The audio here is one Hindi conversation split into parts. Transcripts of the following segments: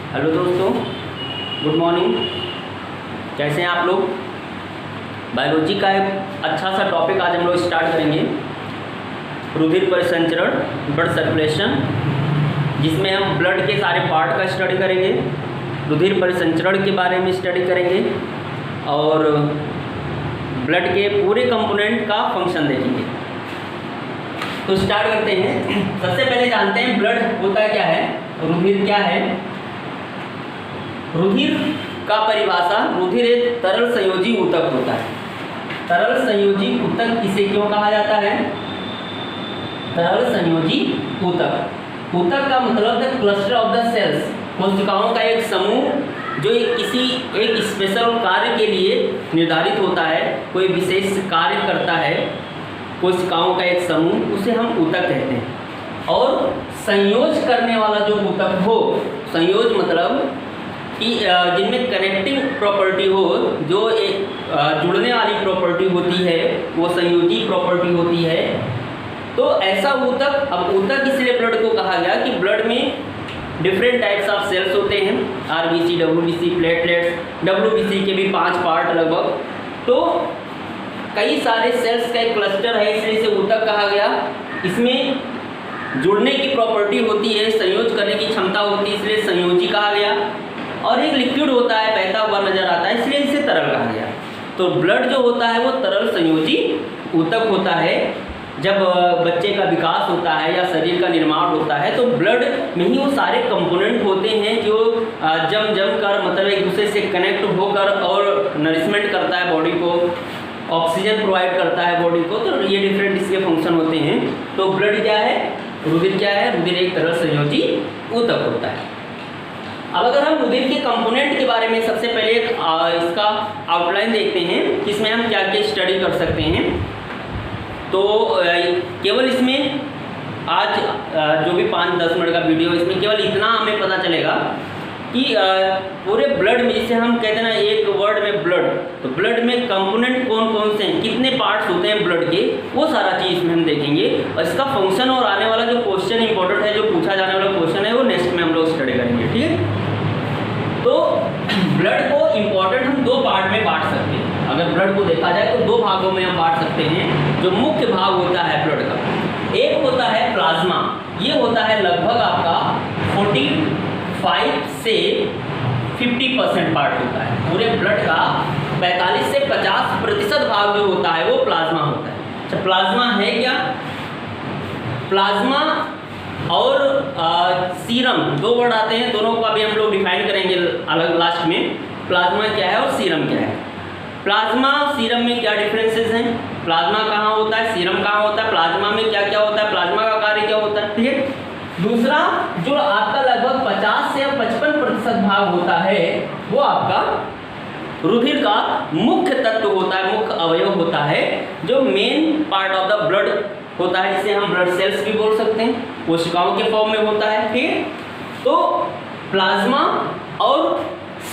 हेलो दोस्तों, गुड मॉर्निंग। कैसे हैं आप लोग? बायोलॉजी का एक अच्छा सा टॉपिक आज हम लोग स्टार्ट करेंगे, रुधिर परिसंचरण, ब्लड सर्कुलेशन, जिसमें हम ब्लड के सारे पार्ट का स्टडी करेंगे, रुधिर परिसंचरण के बारे में स्टडी करेंगे और ब्लड के पूरे कंपोनेंट का फंक्शन देखेंगे। तो स्टार्ट करते हैं। सबसे पहले जानते हैं ब्लड होता क्या है, रुधिर क्या है। रुधिर का परिभाषा, रुधिर एक तरल संयोजी ऊतक होता है। तरल संयोजी ऊतक इसे क्यों कहा जाता है? तरल संयोजी ऊतक। ऊतक का मतलब the cluster of the cells, कोशिकाओं का एक समूह जो किसी एक स्पेशल कार्य के लिए निर्धारित होता है, कोई विशेष कार्य करता है, कोशिकाओं का एक समूह, उसे हम ऊतक कहते हैं। और संयोज करने वाला जो ऊतक हो, संयोज मतलब कि जिनमें कनेक्टिंग प्रॉपर्टी हो, जो एक जुड़ने वाली प्रॉपर्टी होती है, वो संयोजी प्रॉपर्टी होती है। तो ऐसा ऊतक, अब ऊतक इसलिए ब्लड को कहा गया कि ब्लड में डिफरेंट टाइप्स ऑफ सेल्स होते हैं, आरबीसी, डब्ल्यूबीसी, प्लेटलेट्स, डब्ल्यूबीसी के भी 5 पार्ट लगभग। तो कई सारे सेल्स का एक क्लस्टर है, इसलिए इसे ऊतक कहा गया। इसमें जुड़ने की प्रॉपर्टी होती है, संयोज करने की क्षमता होती है, इसलिए संयोजी कहा गया। और एक लिक्विड होता है, बहता हुआ नजर आता है, इसलिए इसे तरल कहा गया। तो ब्लड जो होता है वो तरल संयोजी ऊतक होता है। जब बच्चे का विकास होता है या शरीर का निर्माण होता है तो ब्लड में ही वो सारे कंपोनेंट होते हैं जो जम कर मतलब एक दूसरे से कनेक्ट होकर और नरिशमेंट करता है बॉडी को, ऑक्सीजन प्रोवाइड करता है बॉडी को। तो ये डिफरेंट इसके फंक्शन होते हैं। तो ब्लड क्या है, रुधिर क्या है? रुधिर एक तरल संयोजी ऊतक होता है। अब अगर हम रुधिर के कंपोनेंट के बारे में सबसे पहले इसका आउटलाइन देखते हैं कि इसमें हम क्या क्या स्टडी कर सकते हैं। तो केवल इसमें आज जो भी 5-10 मिनट का वीडियो, इसमें केवल इतना हमें पता चलेगा कि पूरे ब्लड में, जिसे हम कहते हैं ना एक वर्ड में ब्लड, तो ब्लड में कंपोनेंट कौन कौन से हैं, कितने पार्ट्स होते हैं ब्लड के, वो सारा चीज़ इसमें हम देखेंगे। और इसका फंक्शन और आने वाला जो क्वेश्चन इंपॉर्टेंट है, जो पूछा जाने वाला क्वेश्चन है, वो नेक्स्ट में हम लोग स्टडी करेंगे। ठीक है। तो ब्लड को इम्पॉर्टेंट हम 2 पार्ट में बांट सकते हैं। अगर ब्लड को देखा जाए तो 2 भागों में हम बांट सकते हैं। जो मुख्य भाग होता है ब्लड का, एक होता है प्लाज्मा। ये होता है लगभग आपका 45 से 50% पार्ट होता है पूरे ब्लड का। 45 से 50% भाग जो होता है वो प्लाज्मा होता है। अच्छा, प्लाज्मा है क्या? प्लाज्मा और सीरम 2 वर्ड आते हैं, दोनों को अभी हम लोग डिफाइन करेंगे अलग लास्ट में। प्लाज्मा क्या है और सीरम क्या है। प्लाज्मा सीरम में क्या डिफरेंसेस हैं? प्लाज्मा कहाँ होता है, सीरम कहाँ होता है, प्लाज्मा में क्या क्या होता है, प्लाज्मा का कार्य क्या होता है। ठीक है। दूसरा जो आपका लगभग 50 से 55% भाग होता है वो आपका रुधिर का मुख्य तत्व होता है, मुख्य अवयव होता है, जो main part of the blood होता है, जिसे हम ब्लड सेल्स भी बोल सकते हैं, कोशिकाओं के फॉर्म में होता है। ठीक है। तो प्लाज्मा और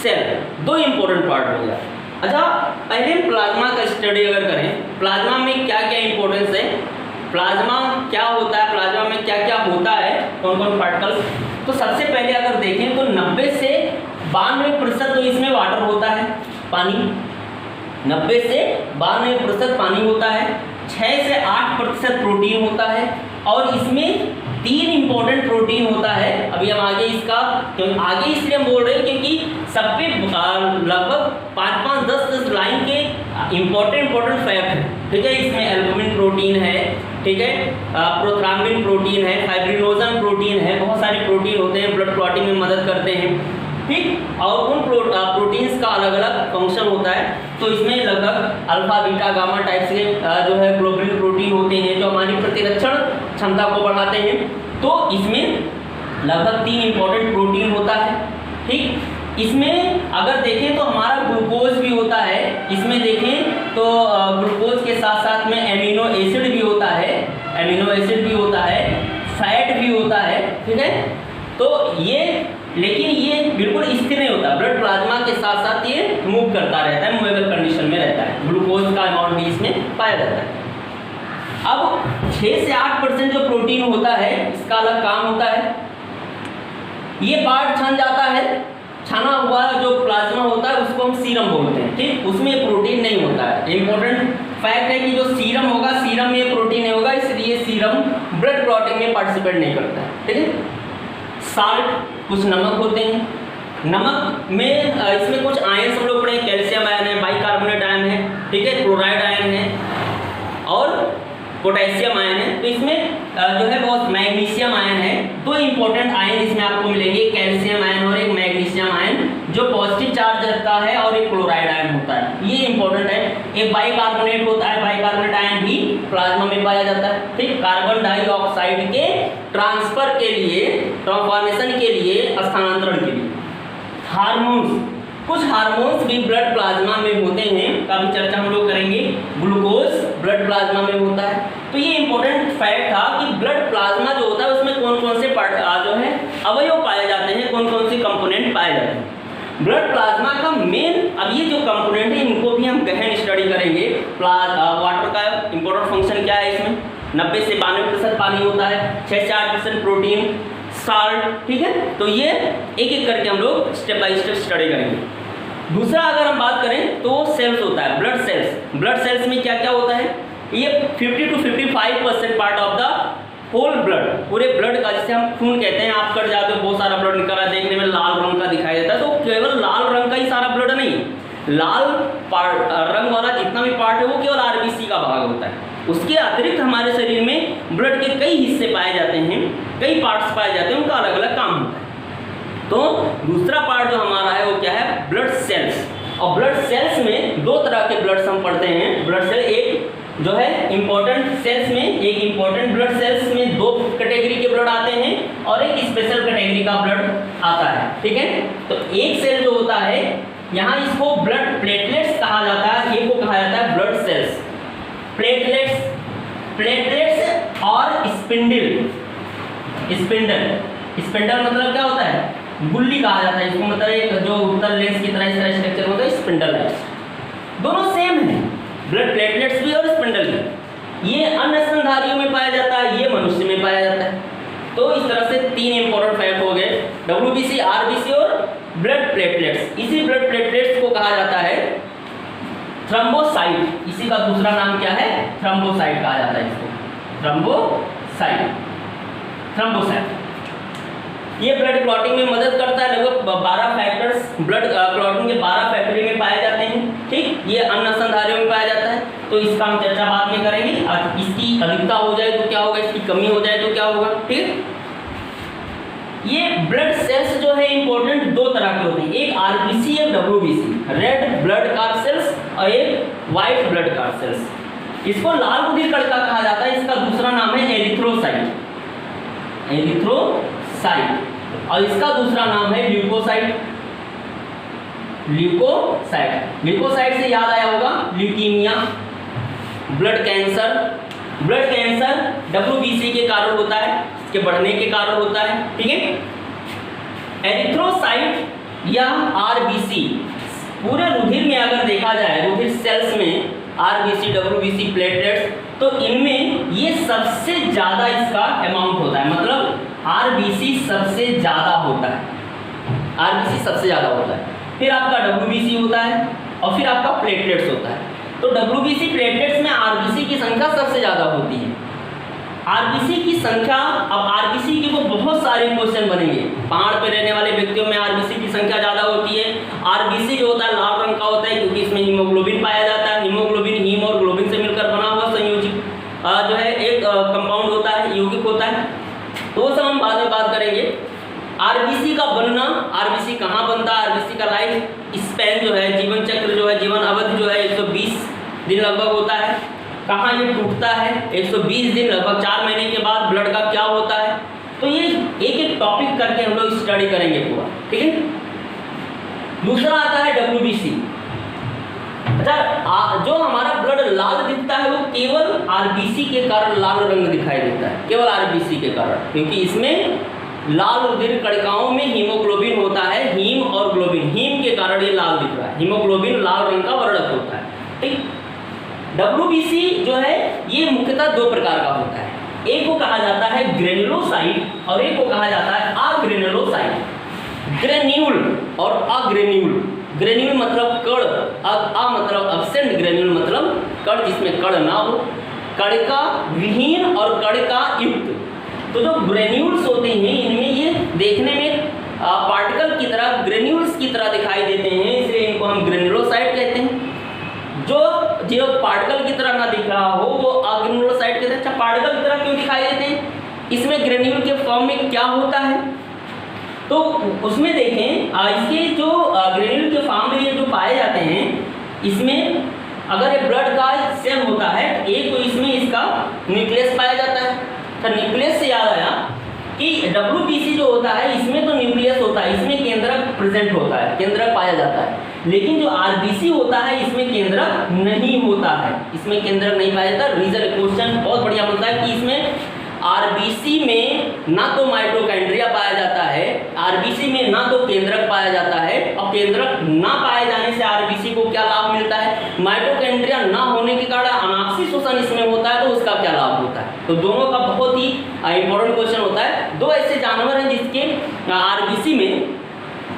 सेल 2 इंपॉर्टेंट पार्ट हो गया। अच्छा, पहले प्लाज्मा का स्टडी अगर करें, प्लाज्मा में क्या क्या इंपॉर्टेंस है, प्लाज्मा क्या होता है, प्लाज्मा में क्या क्या होता है, कौन कौन पार्टिकल्स। तो सबसे पहले अगर देखें तो 90 से 92% तो इसमें वाटर होता है, पानी। 90 से 92% पानी होता है। 6 से 8% प्रोटीन होता है। और इसमें 3 इंपॉर्टेंट प्रोटीन होता है। अभी हम आगे इसका आगे इसलिए हम बोल रहे हैं क्योंकि सब पे लगभग 5-10 लाइन के इंपॉर्टेंट फैक्ट है। ठीक है। इसमें एल्बुमिन प्रोटीन है, ठीक है, प्रोथ्राम्बिन प्रोटीन है, फाइब्रिनोजन प्रोटीन है, बहुत सारे प्रोटीन होते हैं, ब्लड क्लॉटिंग में मदद करते हैं। ठीक। और उन प्रोटीन्स का अलग अलग फंक्शन होता है। तो इसमें लगभग अल्फा, बीटा, गामा टाइप्स के जो है ग्लोबुलिन प्रोटीन होते हैं, जो हमारी प्रतिरक्षण क्षमता को बढ़ाते हैं। तो इसमें लगभग 3 इंपॉर्टेंट प्रोटीन होता है। ठीक। इसमें अगर देखें तो हमारा ग्लूकोज भी होता है। इसमें देखें तो ग्लूकोज के साथ साथ में एमिनो एसिड भी होता है, एमिनो एसिड भी होता है, फैट भी होता है। ठीक है। तो ये, लेकिन ये बिल्कुल स्थिर नहीं होता, ब्लड प्लाज्मा के साथ साथ ये मूव करता रहता है, मूवेबल कंडीशन में रहता है। ग्लूकोज का अमाउंट भी इसमें पाया जाता है। अब 6 से 8% जो प्रोटीन होता है, इसका अलग काम होता है। ये पार्ट छन जाता है, छना हुआ जो प्लाज्मा होता है उसको हम सीरम बोलते हैं, ठीक। उसमें प्रोटीन नहीं होता है। इंपॉर्टेंट फैक्ट है कि जो सीरम होगा, सीरम में प्रोटीन नहीं होगा, इसलिए सीरम ब्लड क्लॉटिंग में पार्टिसिपेट नहीं करता है, ठीक है। साल्ट कुछ नमक होते हैं, नमक में इसमें कुछ आयन हम लोग पढ़े, कैल्शियम आयन है, बाइकार्बोनेट आयन है, ठीक है, क्लोराइड आयन है और पोटेशियम आयन है। तो इसमें जो है बहुत मैग्नीशियम आयन है। दो इंपॉर्टेंट आयन इसमें आपको मिलेंगे, कैल्शियम आयन और एक मैग्नीशियम आयन जो पॉजिटिव चार्ज रखता है, और एक क्लोराइड आयन होता है, ये इंपॉर्टेंट है। एक बाइकार्बोनेट होता है, बाइकार्बोनेट आयन भी प्लाज्मा में पाया जाता है, ठीक। कार्बन डाइऑक्साइड के ट्रांसफर के लिए, ट्रांसफॉर्मेशन के लिए, स्थानांतरण के लिए। हार्मोन्स, कुछ हार्मोन्स भी ब्लड प्लाज्मा में होते हैं, काफी चर्चा हम लोग करेंगे। ग्लूकोज ब्लड प्लाज्मा में होता है। तो ये इंपॉर्टेंट फैक्ट था कि ब्लड प्लाज्मा जो होता है उसमें कौन कौन से जो है अवयव पाए जाते हैं, कौन कौन से कंपोनेंट पाए जाते हैं। ब्लड प्लाज्मा का मेन, अब ये जो कंपोनेंट है इनको भी हम गहन स्टडी करेंगे। वाटर का इंपॉर्टेंट फंक्शन क्या है, इसमें 90 से 92% पानी होता है, 6 से 8% प्रोटीन, साल्ट, ठीक है। तो ये एक एक करके हम लोग स्टेप बाय स्टेप स्टडी करेंगे। दूसरा अगर हम बात करें तो सेल्स होता है, ब्लड सेल्स। ब्लड सेल्स में क्या क्या होता है, ये 50 to 55% part of the whole blood, पूरे ब्लड का, जिसे हम खून कहते हैं। आप कट जाते हो, बहुत सारा ब्लड निकल रहा है, देखने में लाल रंग का दिखाई देता है, तो केवल लाल रंग का ही सारा ब्लड नहीं, लाल रंग वाला जितना भी पार्ट है वो केवल आरबीसी का भाग होता है। उसके अतिरिक्त हमारे शरीर में ब्लड के कई हिस्से पाए जाते हैं, कई पार्ट्स पाए जाते हैं, उनका अलग अलग काम होता है। तो दूसरा पार्ट जो हमारा है वो क्या है, ब्लड सेल्स। और ब्लड सेल्स में दो तरह के ब्लड्स हम पढ़ते हैं। ब्लड सेल एक जो है इंपॉर्टेंट सेल्स में, एक इंपॉर्टेंट ब्लड सेल्स में दो कैटेगरी के ब्लड आते हैं और एक स्पेशल कैटेगरी का ब्लड आता है, ठीक है। तो एक सेल जो होता है, यहाँ इसको ब्लड प्लेटलेट्स कहा जाता है, एक को कहा जाता है ब्लड सेल्स। प्लेटलेट्स, प्लेटलेट्स और स्पिंडल, स्पिंडल मतलब क्या होता है, गुल्ली कहा जाता है इसको, मतलब एक जो उत्तल लेंस की तरह इस तरह स्ट्रक्चर होता है, स्पिंडल है। दोनों सेम है, ब्लड प्लेटलेट्स भी और स्पिंडल भी। ये अन्य स्तनधारियों में पाया जाता है, ये मनुष्य में पाया जाता है। तो इस तरह से तीन इंपॉर्टेंट फैक्ट हो गए, डब्ल्यूबीसी, आरबीसी और ब्लड प्लेटलेट्स। इसी ब्लड प्लेटलेट्स को कहा जाता है थ्रोम्बोसाइट। इसी का दूसरा नाम क्या है, थ्रोम्बोसाइट कहा जाता है इसको, थ्रोम्बोसाइट। ये ब्लड क्लॉटिंग में मदद करता है। लगभग 12 फैक्टर्स ब्लड क्लॉटिंग के 12 फैक्टरी में पाए जाते हैं, ठीक। ये अन्य स्तनधारियों में पाया जाता है, तो इसका हम चर्चा बाद में करेंगे। और इसकी अधिकता हो जाए तो क्या होगा, इसकी कमी हो जाए तो क्या होगा, ठीक। ये ब्लड सेल्स जो है इंपॉर्टेंट दो तरह के होते हैं, एक आरबीसी, एक WBC, red blood car cells और एक व्हाइट ब्लड कार सेल्स। इसको लाल रुधिर कणिका कहा जाता है, इसका दूसरा नाम है एरिथ्रोसाइट, एरिथ्रोसाइट, और इसका दूसरा नाम है ल्यूकोसाइट, ल्यूकोसाइट। ल्यूकोसाइट से याद आया होगा leukaemia, blood cancer. Blood cancer WBC के कारण होता है, इसके बढ़ने के कारण होता है, ठीक है। एरिथ्रोसाइट या आरबीसी पूरे रुधिर में अगर देखा जाए, रुधिर सेल्स में आरबीसी, डब्ल्यूबीसी, प्लेटलेट्स, तो इनमें ये सबसे ज़्यादा इसका अमाउंट होता है, मतलब आरबीसी सबसे ज़्यादा होता है, आरबीसी सबसे ज़्यादा होता है, फिर आपका डब्ल्यूबीसी होता है और फिर आपका प्लेटलेट्स होता है। तो डब्ल्यूबीसी, प्लेटलेट्स में आरबीसी की संख्या सबसे ज़्यादा होती है। आरबीसी की संख्या, अब आरबीसी के वो बहुत सारे क्वेश्चन बनेंगे। पहाड़ पे रहने वाले व्यक्तियों में आरबीसी की संख्या ज़्यादा होती है। आरबीसी जो होता है लाल रंग का होता है क्योंकि इसमें हीमोग्लोबिन पाया जाता है। हीमोग्लोबिन हीम और ग्लोबिन से मिलकर बना हुआ संयोजित जो है एक कंपाउंड होता है, यौगिक होता है। तो वो सब हम बाद में बात करेंगे। आरबीसी का बनना, आरबीसी कहाँ बनता है, आरबीसी का लाइफ स्पैन जो है, जीवन चक्र जो है, जीवन अवधि जो है 120 दिन लगभग होता है। कहाँ ये टूटता है, 120 दिन, लगभग 4 महीने के बाद ब्लड का क्या होता है। तो ये एक एक टॉपिक करके हम लोग स्टडी करेंगे पूरा, ठीक है। दूसरा आता है डब्ल्यूबीसी। अच्छा, जो हमारा ब्लड लाल दिखता है वो केवल आरबीसी के कारण लाल रंग दिखाई देता है, केवल आरबीसी के कारण, क्योंकि इसमें लाल रुधिर कणिकाओं में हीमोग्लोबिन होता है, हीम और ग्लोबिन, हीम के कारण ये लाल दिख रहा है, हीमोग्लोबिन लाल रंग का वर्णक होता है, ठीक। डब्ल्यूबीसी जो है ये मुख्यतः दो प्रकार का होता है। एक को कहा जाता है ग्रेन्युलोसाइट और एक को कहा जाता है अग्रेन्युलोसाइट। ग्रेन्यूल और अग्रेन्यूल, ग्रेन्यूल मतलब कण, अ मतलब एब्सेंट, ग्रेन्यूल मतलब कण जिसमें कण ना हो, कणिका विहीन और कणिका युक्त। तो जो ग्रेन्यूल्स होते हैं इनमें ये देखने में पार्टिकल की तरह, ग्रेन्यूल्स की तरह दिखाई देते हैं, इसलिए इनको हम ग्रेन्युलोसाइट कहते हैं। जो पार्टिकल की तरह ना दिख रहा हो वो अग्रेन्युलोसाइट कहते हैं। अच्छा, पार्टिकल की तरह क्यों दिखाई देते हैं? इसमें ग्रेन्यूल के फॉर्म में क्या होता है तो उसमें देखें, इसके जो ग्रेन्यूल के फॉर्म में ये जो पाए जाते हैं, इसमें अगर ये ब्लड का सेल होता है एक, तो इसमें इसका न्यूक्लियस पाया जाता है। तो न्यूक्लियस से याद आया कि WBC जो होता है इसमें तो न्यूक्लियस होता है, इसमें केंद्रक प्रेजेंट होता है, केंद्रक पाया जाता है। लेकिन जो RBC होता है इसमें केंद्रक नहीं होता है, इसमें केंद्रक नहीं पाया जाता। रीजन क्वेश्चन बहुत बढ़िया बनता है कि इसमें RBC में ना तो माइटोकॉन्ड्रिया पाया जाता है, RBC में ना तो केंद्रक पाया जाता है, और केंद्रक ना पाए जाने से RBC को क्या लाभ मिलता है? माइटोकॉन्ड्रिया ना होने के कारण अनाक्षी शोषण इसमें होता है, तो उसका क्या लाभ होता है? तो दोनों का बहुत ही इंपॉर्टेंट क्वेश्चन होता है। दो ऐसे जानवर हैं जिसके RBC में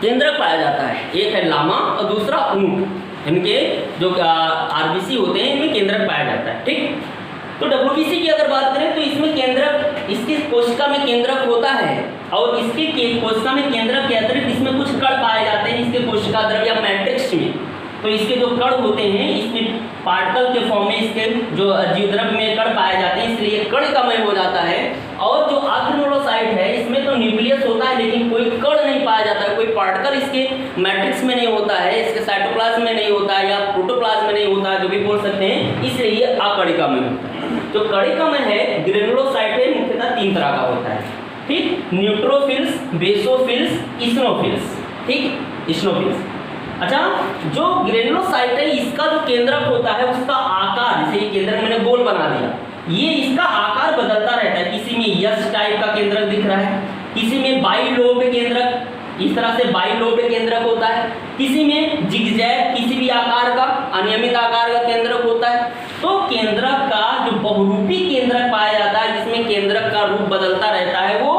केंद्रक पाया जाता है, एक है लामा और दूसरा ऊंट। इनके जो RBC होते हैं इनमें केंद्रक पाया जाता है। ठीक, तो WBC की अगर बात करें तो इसमें केंद्रक, इसकी कोशिका में केंद्रक होता है, और इसके कोशिका में केंद्रक के अतिरिक्त इसमें कुछ कण पाए जाते हैं इसके कोशिका द्रव्य या मैट्रिक्स में। तो इसके जो कण होते हैं इसमें पार्टिकल के फॉर्म में इसके जो जीव द्रव्य में कण पाए जाते हैं, इसलिए कणिकामय हो जाता है। और जो अग्रेन्युलोसाइट है इसमें तो न्यूक्लियस होता है लेकिन कोई कण नहीं पाया जाता है, कोई पार्टिकल इसके मैट्रिक्स में नहीं होता है, इसके साइटोप्लाज्म में नहीं होता है या प्रोटोप्लाज्म में नहीं होता है, जो भी बोल सकते हैं, इसलिए ये अकणिकामय होता है। जो कणिकामय है ग्रेन्युलोसाइट है मुख्यतः 3 तरह का होता है। ठीक, न्यूट्रोफिल्स, बेसोफिल्स, इस्नोफिल्स। ठीक, इस्नोफिल्स। अच्छा, जो ग्रेन्युलोसाइट है इसका जो केंद्रक होता है उसका आकार, जैसे ये केंद्रक मैंने गोल बना दिया, ये इसका आकार बदलता रहता है। किसी में यस टाइप का केंद्रक दिख रहा है, किसी में बाइलोब केंद्रक, इस तरह से बाइलोब केंद्रक होता है, किसी में जिगजैग, किसी भी आकार का अनियमित आकार का केंद्रक होता है। तो केंद्रक का जो बहुरूपी केंद्रक पाया जाता है जिसमें केंद्रक का रूप बदलता रहता है, वो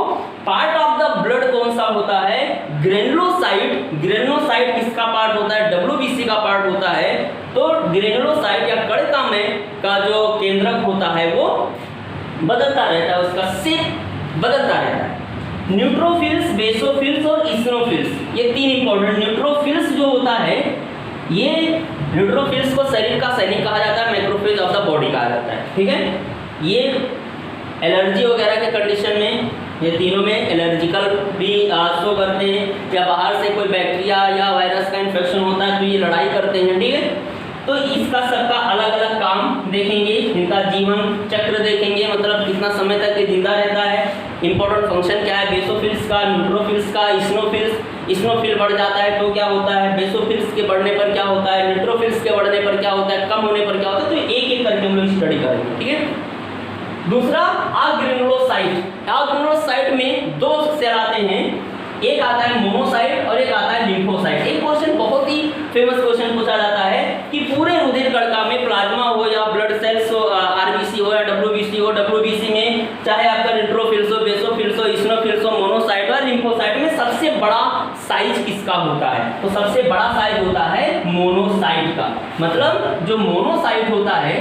पार्ट ऑफ द ब्लड कौन सा होता है? ग्रेन्युलोसाइट। ग्रेन्युलोसाइट किसका पार्ट होता है? WBC का पार्ट होता है। तो ग्रेन्युलोसाइट या कणिकामय का जो केंद्रक होता है वो बदलता रहता है, उसका शेप बदलता रहता है। न्यूट्रोफिल्स, बेसोफिल्स और इस्नोफिल्स, ये 3 इंपॉर्टेंट। न्यूट्रोफिल्स जो होता है, ये न्यूट्रोफिल्स को शरीर का सैनिक कहा जाता है, मैक्रोफेज ऑफ द बॉडी कहा जाता है। ठीक है, ये एलर्जी वगैरह के कंडीशन में, ये तीनों में एलर्जिकल भी शो करते हैं, या बाहर से कोई बैक्टीरिया या वायरस का इन्फेक्शन होता है तो ये लड़ाई करते हैं। ठीक है, तो इसका सबका अलग अलग काम देखेंगे, इनका जीवन चक्र देखेंगे, मतलब कितना समय तक ये जिंदा रहता है, इंपॉर्टेंट फंक्शन क्या है बेसोफिल्स का, न्यूट्रोफिल्स का, इस्नोफिल्स। इस्नोफिल बढ़ जाता है तो क्या होता है, बेसोफिल्स के बढ़ने पर क्या होता है, न्यूट्रोफिल्स के बढ़ने पर क्या होता है, कम होने पर क्या होता है, तो एक एक करके हम लोग स्टडी करेंगे। ठीक है, दूसरा अग्रेन्युलोसाइट। अग्रेन्युलोसाइट में 2 सेल आते हैं, एक आता है मोनोसाइट और एक आता है लिम्फोसाइट। एक क्वेश्चन बहुत ही फेमस क्वेश्चन पूछा जाता है कि पूरे रुधिर कणिका में प्लाज्मा हो या ब्लड सेल्स हो, RBC हो या WBC हो, WBC में चाहे आपका न्यूट्रोफिल्स हो, बेसोफिल्स हो, इस्नोफिल्स हो, मोनोसाइट और लिम्फोसाइट में सबसे बड़ा साइज किसका होता है? तो सबसे बड़ा साइज होता है मोनोसाइट का। मतलब जो मोनोसाइट होता है,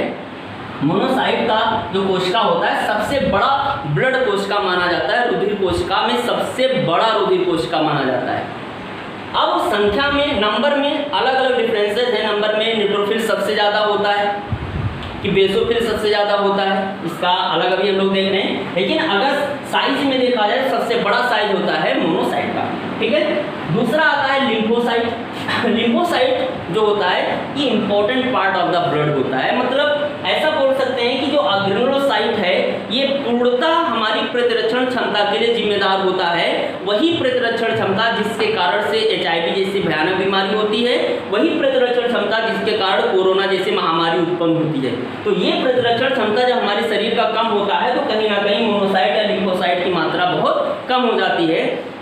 मोनोसाइट का जो कोशिका होता है सबसे बड़ा ब्लड कोशिका माना जाता है, रुधिर कोशिका में सबसे बड़ा रुधिर कोशिका माना जाता है। अब संख्या में, नंबर में अलग अलग डिफरेंसेस है। नंबर में न्यूट्रोफिल सबसे ज़्यादा होता है कि बेसोफिल सबसे ज़्यादा होता है, इसका अलग अभी हम लोग देख रहे हैं। लेकिन अगर साइज में देखा जाए सबसे बड़ा साइज होता है मोनोसाइट का। ठीक है, दूसरा आता है लिम्फोसाइट। लिम्फोसाइट जो होता है ये important part of the blood होता है। मतलब ऐसा बोल सकते हैं कि जो अग्रेन्युलोसाइट है ये पूर्णतः हमारी प्रतिरक्षण क्षमता के लिए जिम्मेदार होता है। वही प्रतिरक्षण क्षमता जिसके कारण से HIV जैसी भयानक बीमारी होती है, वही प्रतिरक्षण क्षमता जिसके कारण कोरोना जैसी महामारी उत्पन्न होती है। तो ये प्रतिरक्षण क्षमता जब हमारे शरीर का कम होता है तो कहीं ना कहीं मोनोसाइट या लिम्फोसाइट की मात्रा बहुत कम हो जाती है।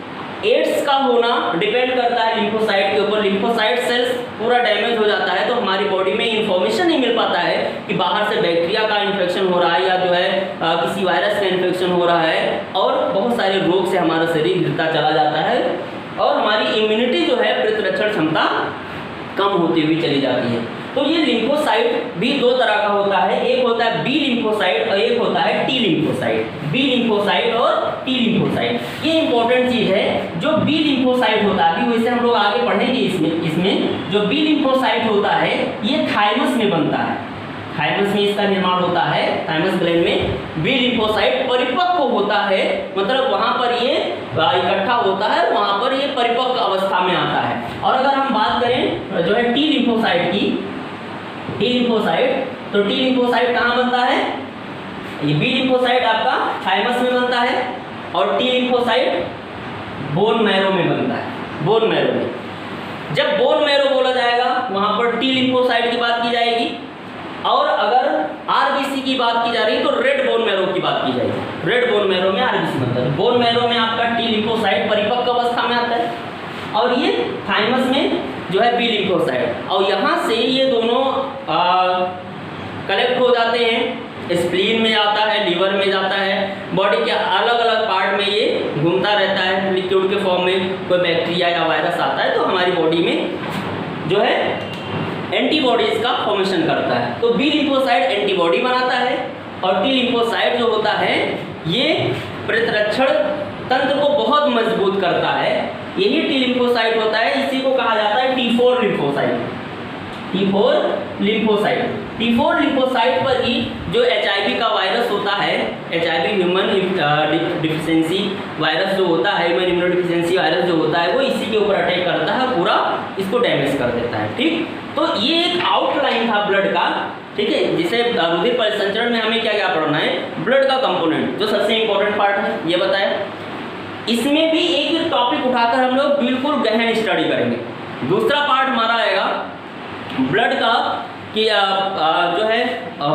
एड्स का होना डिपेंड करता है लिम्फोसाइट के ऊपर। लिम्फोसाइट सेल्स पूरा डैमेज हो जाता है तो हमारी बॉडी में इंफॉर्मेशन नहीं मिल पाता है कि बाहर से बैक्टीरिया का इन्फेक्शन हो रहा है या जो है किसी वायरस का सारे रोग से हमारा शरीर घिरता चला जाता है और हमारी इम्यूनिटी जो है, प्रतिरक्षण क्षमता कम होती हुई चली जाती है। तो ये लिम्फोसाइट भी दो तरह का होता है, एक होता है बी लिम्फोसाइट और एक होता है टी लिम्फोसाइट। बी लिम्फोसाइट और टी लिम्फोसाइट, ये इंपॉर्टेंट चीज़ है। जो बी लिम्फोसाइट होता है, अभी वैसे हम लोग आगे पढ़ेंगे इसमें जो बी लिम्फोसाइट होता है ये थाइमस में बनता है, थाइमस में इसका निर्माण होता है, थाइमस ग्लैंड में बी लिम्फोसाइट परिपक्व होता है, मतलब वहाँ पर ये इकट्ठा होता है, वहाँ पर ये परिपक्व अवस्था में आता है। और अगर हम बात करें जो है टी लिम्फोसाइट की, टी लिम्फोसाइट, तो टी लिम्फोसाइट कहाँ बनता है? ये बी लिम्फोसाइट आपका थाइमस में बनता है और टी लिम्फोसाइट बोन मैरो में बनता है, बोन मैरो में। जब बोन मैरो बोला जाएगा वहाँ पर टी लिम्फोसाइट की बात की जाएगी, और अगर आरबीसी की बात की जा रही है तो रेड बोन मैरो की बात की जाएगी। रेड बोन मैरो में आरबीसी बनता है, बोन मैरो में आपका टी लिम्फोसाइट परिपक्व अवस्था में आता है और ये थाइमस में जो है बी लिम्फोसाइट। और यहाँ से ये दोनों कलेक्ट हो जाते हैं, स्प्लीन में जाता है, लीवर में जाता है, बॉडी के अलग अलग पार्ट में ये घूमता रहता है लिक्विड के फॉर्म में। कोई बैक्टीरिया या वायरस आता है तो हमारी बॉडी में जो है एंटीबॉडीज का फॉर्मेशन करता है। तो बी लिम्फोसाइट एंटीबॉडी बनाता है और टी लिम्फोसाइट जो होता है ये प्रतिरक्षण तंत्र को बहुत मजबूत करता है। यही टी लिम्फोसाइट होता है, इसी को कहा जाता है T4 lymphocyte. T4 lymphocyte, T4 lymphocyte पर ही जो HIV का वायरस होता है, HIV ह्यूमन डिफिशिएंसी वायरस जो होता है, ह्यूमन इम्यूनोडिफिशिएंसी वायरस जो होता है वो इसी के ऊपर अटैक करता है, पूरा इसको डैमेज कर देता है। ठीक, तो ये एक आउटलाइन था ब्लड का, ठीक है, जिसे रुधिर परिसंचरण में हमें क्या क्या पढ़ना है, ब्लड का कंपोनेंट जो सबसे इंपॉर्टेंट पार्ट है ये बताया। इसमें भी एक टॉपिक उठाकर हम लोग बिल्कुल गहन स्टडी करेंगे। दूसरा पार्ट हमारा आएगा ब्लड का कि जो है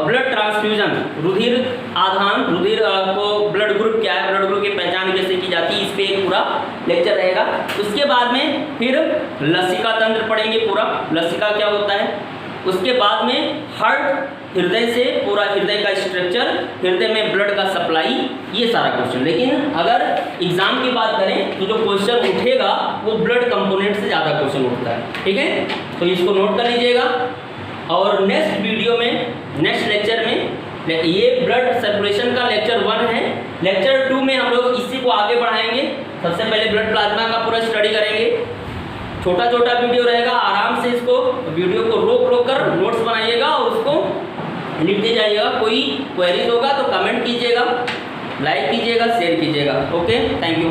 ब्लड ट्रांसफ्यूजन, रुधिर आधान, रुधिर को ब्लड ग्रुप क्या है, ब्लड ग्रुप की पहचान कैसे की जाती है, इस पे एक पूरा लेक्चर रहेगा। उसके बाद में फिर लसिका तंत्र पढ़ेंगे, पूरा लसिका क्या होता है। उसके बाद में हार्ट, हृदय से पूरा हृदय का स्ट्रक्चर, हृदय में ब्लड का सप्लाई, ये सारा क्वेश्चन। लेकिन अगर एग्जाम की बात करें तो जो क्वेश्चन उठेगा वो ब्लड कंपोनेंट से ज़्यादा क्वेश्चन उठता है, ठीक है, तो इसको नोट कर लीजिएगा। और नेक्स्ट वीडियो में, नेक्स्ट लेक्चर में ये ब्लड सर्कुलेशन का लेक्चर 1 है, लेक्चर 2 में हम लोग इसी को आगे बढ़ाएंगे। सबसे पहले ब्लड प्लाज्मा का पूरा स्टडी करेंगे, छोटा छोटा वीडियो रहेगा, आराम से इसको वीडियो को रोक कर नोट्स बनाइएगा और उसको लिखते जाइएगा। कोई क्वेरीज होगा तो कमेंट कीजिएगा, लाइक कीजिएगा, शेयर कीजिएगा। Okay, thank you.